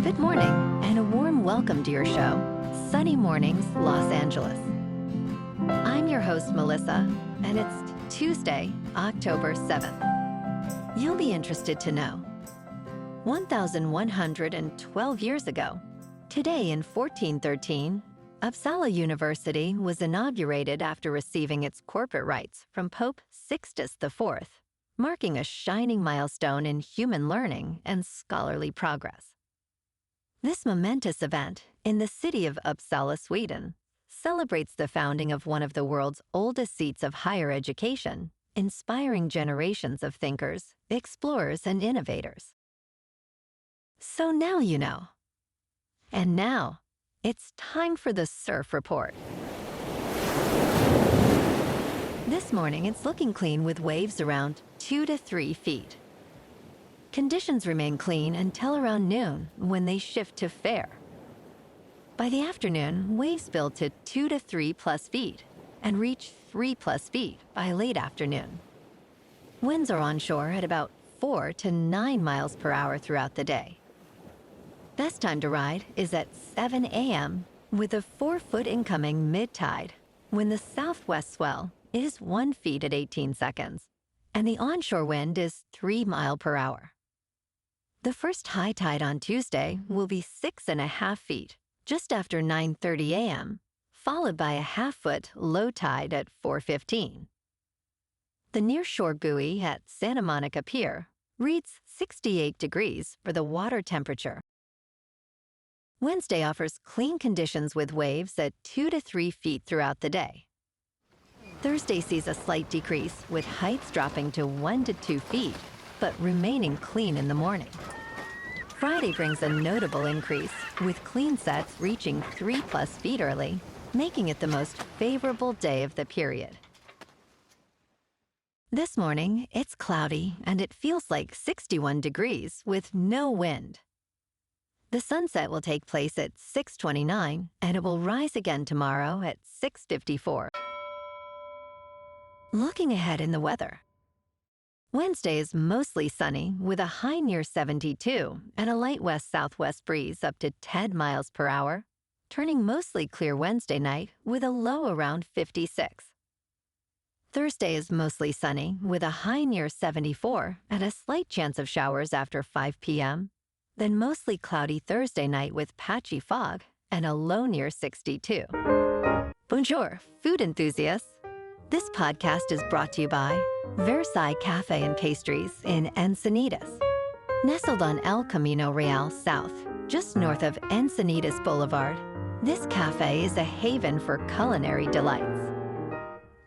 Good morning, and a warm welcome to your show, Sunny Mornings, Los Angeles. I'm your host, Melissa, and it's Tuesday, October 7th. You'll be interested to know 1,112 years ago, today in 1413, Uppsala University was inaugurated after receiving its corporate rights from Pope Sixtus IV, marking a shining milestone in human learning and scholarly progress. This momentous event in the city of Uppsala, Sweden, celebrates the founding of one of the world's oldest seats of higher education, inspiring generations of thinkers, explorers, and innovators. So now you know. And now, it's time for the Surf Report. This morning, it's looking clean with waves around 2 to 3 feet. Conditions remain clean until around noon, when they shift to fair. By the afternoon, waves build to 2 to 3 plus feet and reach 3 plus feet by late afternoon. Winds are onshore at about 4 to 9 miles per hour throughout the day. Best time to ride is at 7 a.m. with a 4-foot incoming mid-tide, when the southwest swell is 1 foot at 18 seconds, and the onshore wind is 3 miles per hour. The first high tide on Tuesday will be 6.5 feet, just after 9:30 a.m., followed by a half-foot low tide at 4:15. The nearshore buoy at Santa Monica Pier reads 68 degrees for the water temperature. Wednesday offers clean conditions with waves at 2 to 3 feet throughout the day. Thursday sees a slight decrease, with heights dropping to 1 to 2 feet, but remaining clean in the morning. Friday brings a notable increase, with clean sets reaching 3 plus feet early, making it the most favorable day of the period. This morning, it's cloudy and it feels like 61 degrees with no wind. The sunset will take place at 6:29 and it will rise again tomorrow at 6:54. Looking ahead in the weather. Wednesday is mostly sunny with a high near 72 and a light west-southwest breeze up to 10 miles per hour, turning mostly clear Wednesday night with a low around 56. Thursday is mostly sunny with a high near 74 and a slight chance of showers after 5 p.m., then mostly cloudy Thursday night with patchy fog and a low near 62. Bonjour, food enthusiasts. This podcast is brought to you by Versailles Cafe and Pastries in Encinitas. Nestled on El Camino Real South, just north of Encinitas Boulevard, this cafe is a haven for culinary delights.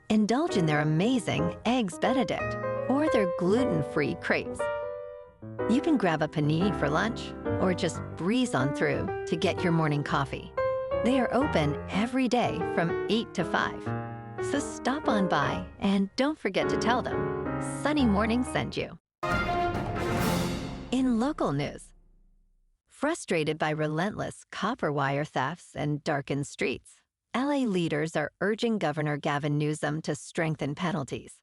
Indulge in their amazing Eggs Benedict or their gluten-free crepes. You can grab a panini for lunch or just breeze on through to get your morning coffee. They are open every day from 8 to 5. So stop on by and don't forget to tell them Sunny Morning sent you. In local news, frustrated by relentless copper wire thefts and darkened streets, LA leaders are urging Governor Gavin Newsom to strengthen penalties.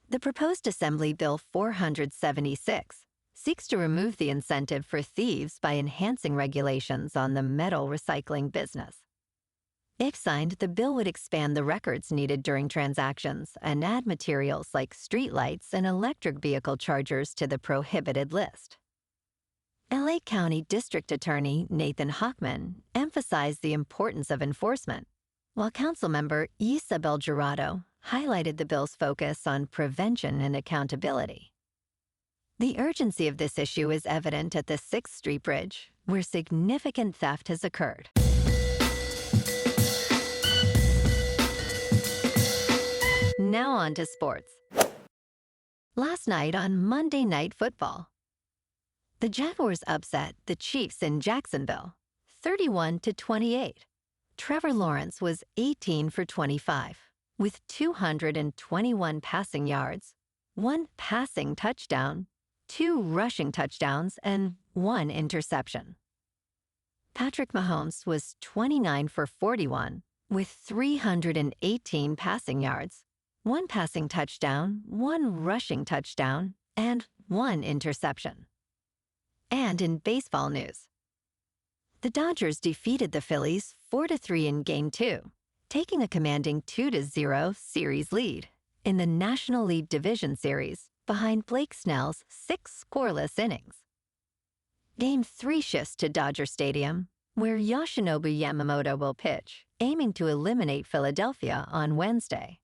The proposed Assembly Bill 476 seeks to remove the incentive for thieves by enhancing regulations on the metal recycling business. If signed, the bill would expand the records needed during transactions and add materials like streetlights and electric vehicle chargers to the prohibited list. LA County District Attorney Nathan Hochman emphasized the importance of enforcement, while Councilmember Isabel Jurado highlighted the bill's focus on prevention and accountability. The urgency of this issue is evident at the 6th Street Bridge, where significant theft has occurred. Now on to sports. Last night on Monday Night Football, the Jaguars upset the Chiefs in Jacksonville, 31-28. Trevor Lawrence was 18 for 25, with 221 passing yards, 1 passing touchdown, 2 rushing touchdowns, and 1 interception. Patrick Mahomes was 29 for 41, with 318 passing yards, 1 passing touchdown, 1 rushing touchdown, and 1 interception. And in baseball news, the Dodgers defeated the Phillies 4-3 in Game 2, taking a commanding 2-0 series lead in the National League Division Series behind Blake Snell's 6 scoreless innings. Game 3 shifts to Dodger Stadium, where Yoshinobu Yamamoto will pitch, aiming to eliminate Philadelphia on Wednesday.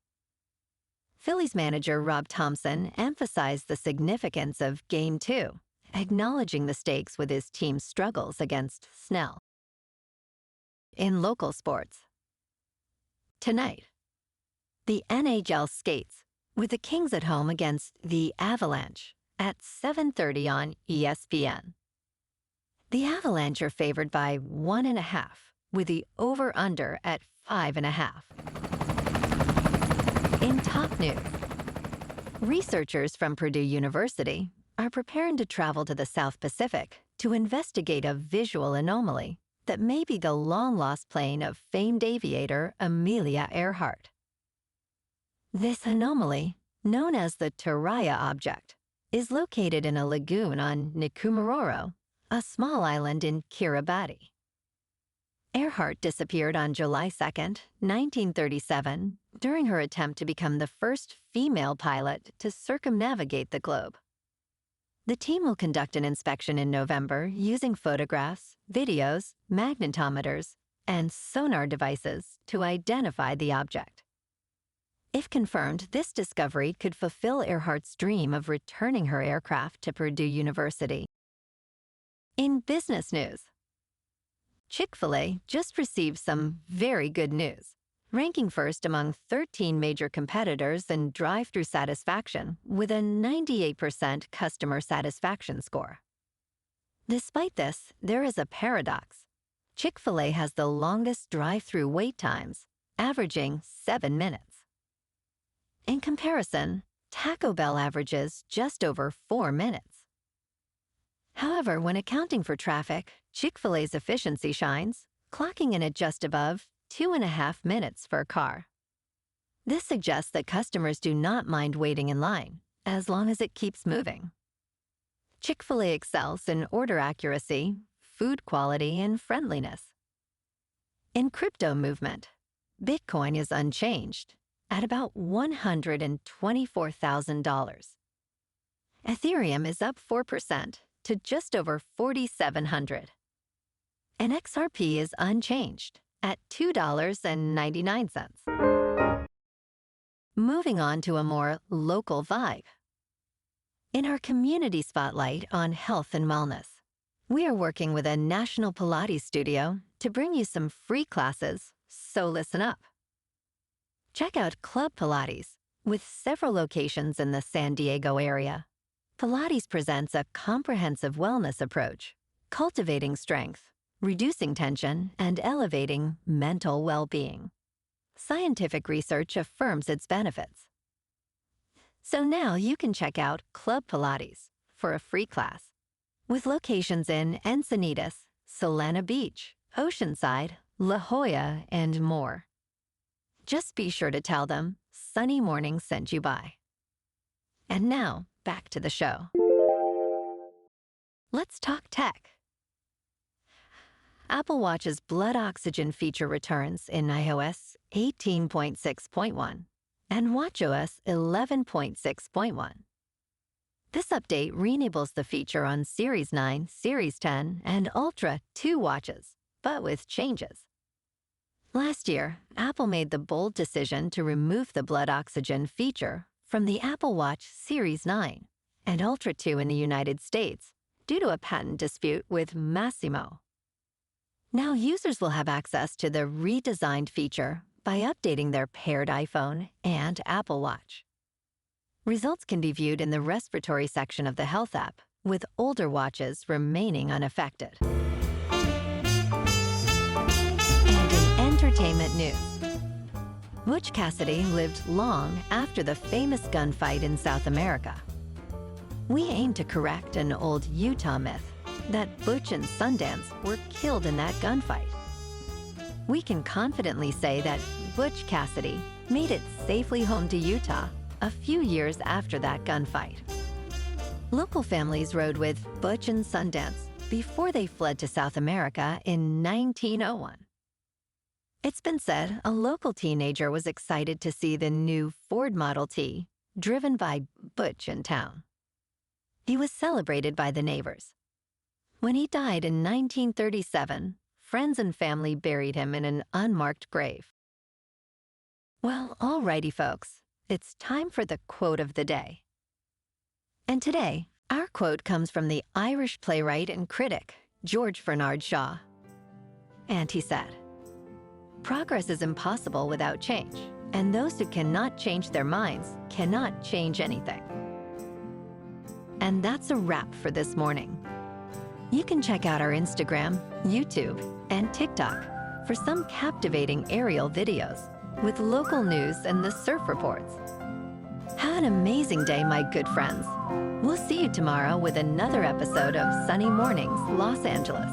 Phillies manager Rob Thompson emphasized the significance of Game 2, acknowledging the stakes with his team's struggles against Snell. In local sports, tonight, the NHL skates, with the Kings at home against the Avalanche at 7:30 on ESPN. The Avalanche are favored by 1.5, with the over-under at 5.5. In top news, researchers from Purdue University are preparing to travel to the South Pacific to investigate a visual anomaly that may be the long-lost plane of famed aviator Amelia Earhart. This anomaly, known as the Turaya object, is located in a lagoon on Nikumaroro, a small island in Kiribati. Earhart disappeared on July 2, 1937, during her attempt to become the first female pilot to circumnavigate the globe. The team will conduct an inspection in November using photographs, videos, magnetometers, and sonar devices to identify the object. If confirmed, this discovery could fulfill Earhart's dream of returning her aircraft to Purdue University. In business news, Chick-fil-A just received some very good news, ranking first among 13 major competitors in drive-thru satisfaction with a 98% customer satisfaction score. Despite this, there is a paradox. Chick-fil-A has the longest drive-thru wait times, averaging 7 minutes. In comparison, Taco Bell averages just over 4 minutes. However, when accounting for traffic, Chick-fil-A's efficiency shines, clocking in at just above 2.5 minutes per car. This suggests that customers do not mind waiting in line, as long as it keeps moving. Chick-fil-A excels in order accuracy, food quality, and friendliness. In crypto movement, Bitcoin is unchanged, at about $124,000. Ethereum is up 4% to just over 4,700. And XRP is unchanged at $2.99. Moving on to a more local vibe. In our community spotlight on health and wellness, we are working with a national Pilates studio to bring you some free classes, so listen up. Check out Club Pilates, with several locations in the San Diego area. Pilates presents a comprehensive wellness approach, cultivating strength, reducing tension, and elevating mental well-being. Scientific research affirms its benefits. So now you can check out Club Pilates for a free class, with locations in Encinitas, Solana Beach, Oceanside, La Jolla, and more. Just be sure to tell them Sunny Morning sent you by. And now, back to the show. Let's talk tech. Apple Watch's blood oxygen feature returns in iOS 18.6.1 and watchOS 11.6.1. This update re-enables the feature on Series 9, Series 10, and Ultra 2 watches, but with changes. Last year, Apple made the bold decision to remove the blood oxygen feature from the Apple Watch Series 9 and Ultra 2 in the United States due to a patent dispute with Massimo. Now users will have access to the redesigned feature by updating their paired iPhone and Apple Watch. Results can be viewed in the respiratory section of the Health app, with older watches remaining unaffected. And in entertainment news, Butch Cassidy lived long after the famous gunfight in South America. We aim to correct an old Utah myth that Butch and Sundance were killed in that gunfight. We can confidently say that Butch Cassidy made it safely home to Utah a few years after that gunfight. Local families rode with Butch and Sundance before they fled to South America in 1901. It's been said a local teenager was excited to see the new Ford Model T driven by Butch in town. He was celebrated by the neighbors. When he died in 1937, friends and family buried him in an unmarked grave. Well, alrighty, folks, it's time for the quote of the day. And today, our quote comes from the Irish playwright and critic, George Bernard Shaw. And he said, "Progress is impossible without change, and those who cannot change their minds cannot change anything." And that's a wrap for this morning. You can check out our Instagram, YouTube, and TikTok for some captivating aerial videos with local news and the surf reports. Have an amazing day, my good friends. We'll see you tomorrow with another episode of Sunny Mornings, Los Angeles.